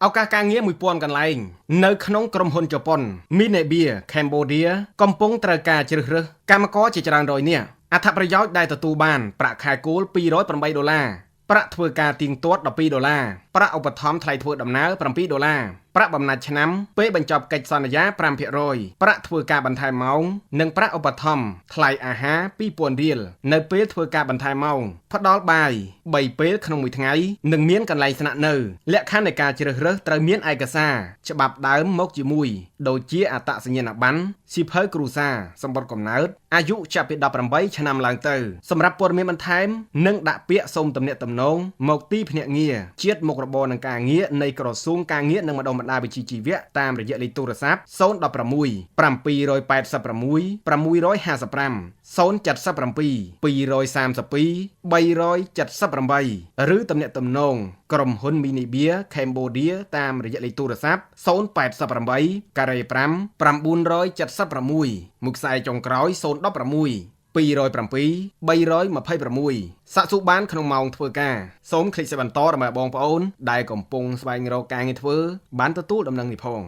ឱកាសការងារ1000កន្លែងនៅក្នុងក្រុមហ៊ុនជប៉ុន Minebea Cambodia កំពុងត្រូវការជ្រើសរើសកម្មករជាច្រើនរយនាក់អត្ថប្រយោជន៍ដែលទទួលបានប្រាក់ខែគោល$208ប្រាក់ធ្វើការទៀងទាត់$12ប្រាក់ឧបត្ថម្ភថ្លៃធ្វើដំណើរ$7ប្រាក់បំណាច់ឆ្នាំពេលបញ្ចប់កិច្ចសន្យា5%ប្រាក់ធ្វើការបន្ថែមម៉ោងនិងប្រាក់ឧបត្ថម្ភថ្លៃអាហារ$2000រៀលនៅពេលធ្វើការបន្ថែមម៉ោងផ្ដល់បាយ3ពេលក្នុងមួយថ្ងៃនិងមានកន្លែងស្នាក់នៅលក្ខខណ្ឌនៃការជ្រើសរើសត្រូវមានឯកសារច្បាប់ដើមមកជាមួយដូចជាអត្តសញ្ញាណប័ណ្ណសៀវភៅគ្រួសារសម្បត្តិកំណើតអាយុចាប់ពី18ឆ្នាំឡើងទៅសម្រាប់ព័ត៌មានបន្ថែមនិងដាក់ពាក្យសូមទំនាក់ទំនងមកទីភ្នាក់ងារជាតិមុខរបរនិងការងារនៃក្រសួងការងារនិងម្ដុំបណ្ដាវិជ្ជាជីវៈតាមរយៈលេខទូរស័ព្ទ016 786 655 077 232 378ឬទំនាក់ទំនងក្រុមហ៊ុន Minebea Cambodia តាមរយៈលេខទូរស័ព្ទ088 5 976 មួយខ្សែចុងក្រោយ016 207 326សាកសួរបានក្នុងម៉ោងធ្វើការសូមคลิกសេចបន្តដើម្បីបងប្អូនដែលកំពុងស្វែងរកការងារធ្វើបានទទួលដំណឹងនេះផង